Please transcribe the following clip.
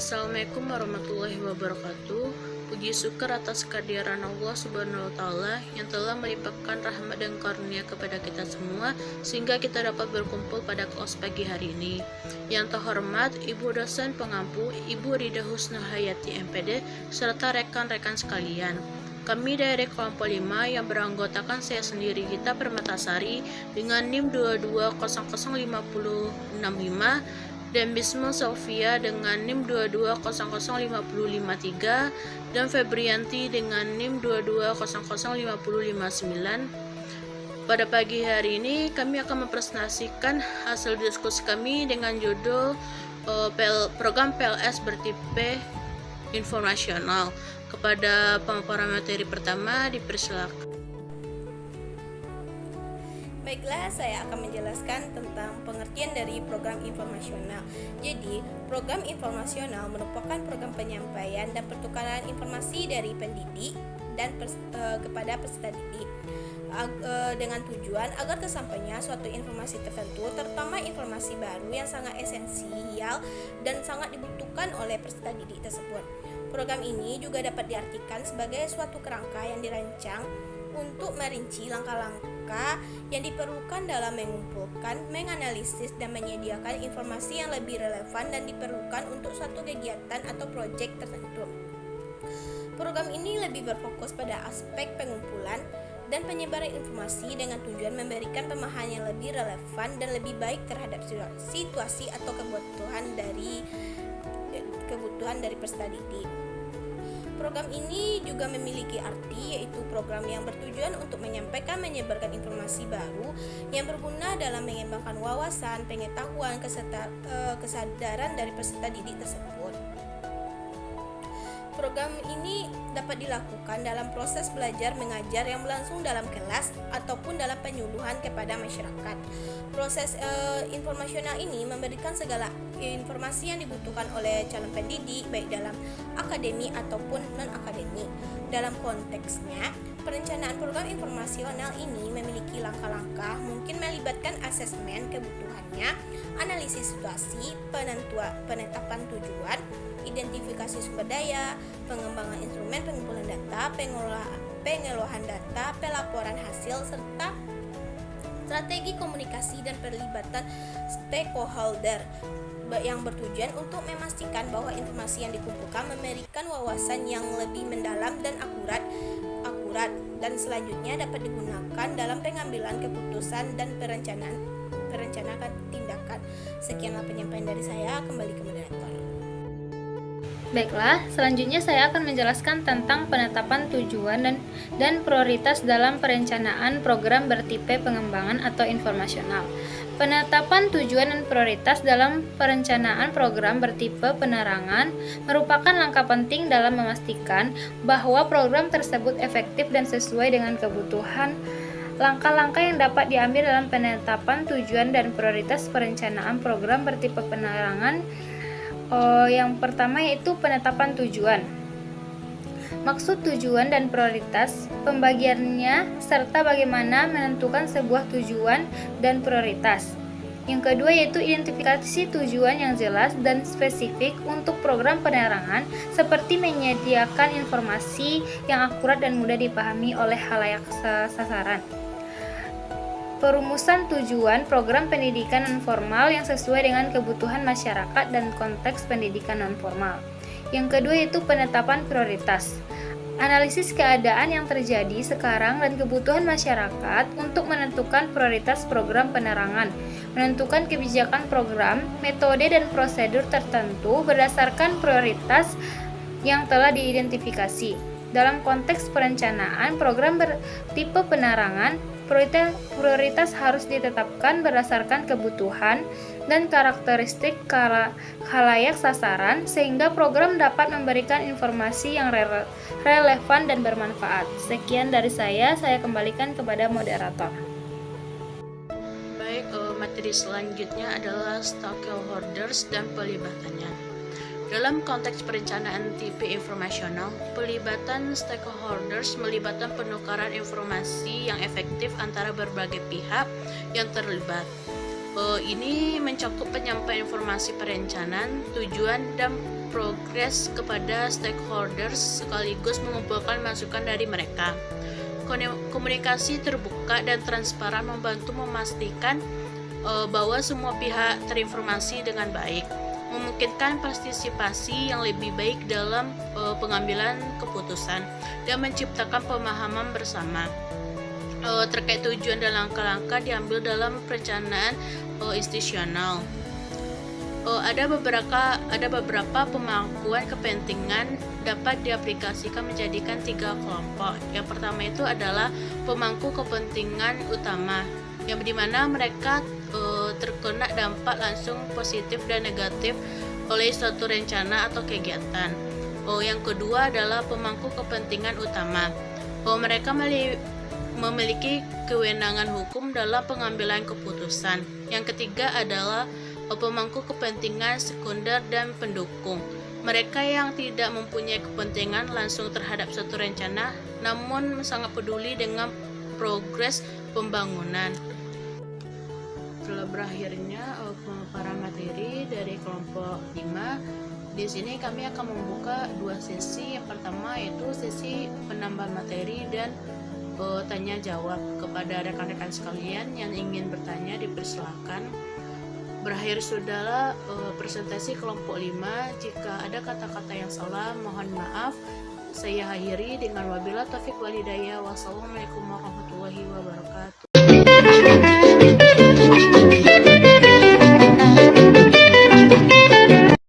Assalamualaikum warahmatullahi wabarakatuh. Puji syukur atas kehadiran Allah Subhanahu wa Ta'ala yang telah melimpahkan rahmat dan karunia kepada kita semua sehingga kita dapat berkumpul pada kelas pagi hari ini. Yang terhormat Ibu dosen pengampu Ibu Rida Husnuhayati MPD serta rekan-rekan sekalian. Kami dari kelompok 5 yang beranggotakan saya sendiri Gita Permatasari dengan NIM 2200565 dan Bisma Sofia dengan NIM 2200553 dan Febrianti dengan NIM 2200559. Pada pagi hari ini kami akan mempresentasikan hasil diskusi kami dengan judul program PLS bertipe informasional. Kepada pemaparan materi pertama dipersilakan. Baiklah, saya akan menjelaskan tentang pengertian dari program informasional. Jadi, program informasional merupakan program penyampaian dan pertukaran informasi dari pendidik dan kepada peserta didik dengan tujuan agar tersampainya suatu informasi tertentu, terutama informasi baru yang sangat esensial dan sangat dibutuhkan oleh peserta didik tersebut. Program ini juga dapat diartikan sebagai suatu kerangka yang dirancang untuk merinci langkah-langkah yang diperlukan dalam mengumpulkan, menganalisis, dan menyediakan informasi yang lebih relevan dan diperlukan untuk suatu kegiatan atau proyek tertentu. Program ini lebih berfokus pada aspek pengumpulan dan penyebaran informasi dengan tujuan memberikan pemahaman yang lebih relevan dan lebih baik terhadap situasi atau kebutuhan dari peserta didik. Program ini juga memiliki arti, yaitu program yang bertujuan untuk menyebarkan informasi baru yang berguna dalam mengembangkan wawasan, pengetahuan, kesadaran dari peserta didik tersebut. Program ini dapat dilakukan dalam proses belajar mengajar yang berlangsung dalam kelas ataupun dalam penyuluhan kepada masyarakat. Proses informasional ini memberikan segala informasi yang dibutuhkan oleh calon pendidik baik dalam akademi ataupun non-akademi. Dalam konteksnya, perencanaan program informasional ini memiliki langkah-langkah mungkin melibatkan asesmen kebutuhannya, analisis situasi, penetapan tujuan, identifikasi sumber daya, pengembangan instrumen pengumpulan data, pengolahan data, pelaporan hasil, serta strategi komunikasi dan perlibatan stakeholder yang bertujuan untuk memastikan bahwa informasi yang dikumpulkan memberikan wawasan yang lebih mendalam dan akurat dan selanjutnya dapat digunakan dalam pengambilan keputusan dan perencanaan tindakan. Sekianlah penyampaian dari saya, kembali ke moderator. Baiklah, selanjutnya saya akan menjelaskan tentang penetapan tujuan dan prioritas dalam perencanaan program bertipe pengembangan atau informasional. Penetapan tujuan dan prioritas dalam perencanaan program bertipe penerangan merupakan langkah penting dalam memastikan bahwa program tersebut efektif dan sesuai dengan kebutuhan. Langkah-langkah yang dapat diambil dalam penetapan tujuan dan prioritas perencanaan program bertipe penerangan yang pertama yaitu penetapan tujuan. Maksud tujuan dan prioritas, pembagiannya, serta bagaimana menentukan sebuah tujuan dan prioritas. Yang kedua yaitu identifikasi tujuan yang jelas dan spesifik untuk program penerangan, seperti menyediakan informasi yang akurat dan mudah dipahami oleh khalayak sasaran. Perumusan tujuan program pendidikan non-formal yang sesuai dengan kebutuhan masyarakat dan konteks pendidikan non-formal. Yang kedua yaitu penetapan prioritas. Analisis keadaan yang terjadi sekarang dan kebutuhan masyarakat untuk menentukan prioritas program penerangan, menentukan kebijakan program, metode dan prosedur tertentu berdasarkan prioritas yang telah diidentifikasi. Dalam konteks perencanaan program bertipe penerangan, prioritas harus ditetapkan berdasarkan kebutuhan dan karakteristik khalayak sasaran sehingga program dapat memberikan informasi yang relevan dan bermanfaat. Sekian dari saya kembalikan kepada moderator. Baik, materi selanjutnya adalah stakeholders dan pelibatannya. Dalam konteks perencanaan tipe informasional, pelibatan stakeholders melibatkan penukaran informasi yang efektif antara berbagai pihak yang terlibat. Ini mencakup penyampaian informasi perencanaan, tujuan, dan progres kepada stakeholders sekaligus mengumpulkan masukan dari mereka. Komunikasi terbuka dan transparan membantu memastikan bahwa semua pihak terinformasi dengan baik, memungkinkan partisipasi yang lebih baik dalam pengambilan keputusan, dan menciptakan pemahaman bersama terkait tujuan dan langkah-langkah diambil dalam perencanaan institusional. Ada beberapa pemangkuan kepentingan dapat diaplikasikan menjadikan 3 kelompok. Yang pertama itu adalah pemangku kepentingan utama, yang dimana mereka terkena dampak langsung positif dan negatif oleh suatu rencana atau kegiatan. Yang kedua adalah pemangku kepentingan utama. Mereka memiliki kewenangan hukum dalam pengambilan keputusan. Yang ketiga adalah pemangku kepentingan sekunder dan pendukung. Mereka yang tidak mempunyai kepentingan langsung terhadap suatu rencana, namun sangat peduli dengan progres pembangunan. Setelah berakhirnya pemaparan materi dari kelompok 5, di sini kami akan membuka 2 sesi. Yang pertama yaitu sesi penambahan materi dan tanya jawab. Kepada rekan-rekan sekalian yang ingin bertanya dipersilakan. Berakhir sudahlah presentasi kelompok 5. Jika ada kata-kata yang salah, mohon maaf. Saya akhiri dengan wabillahi taufiq wal hidayah. Wassalamualaikum warahmatullahi wabarakatuh.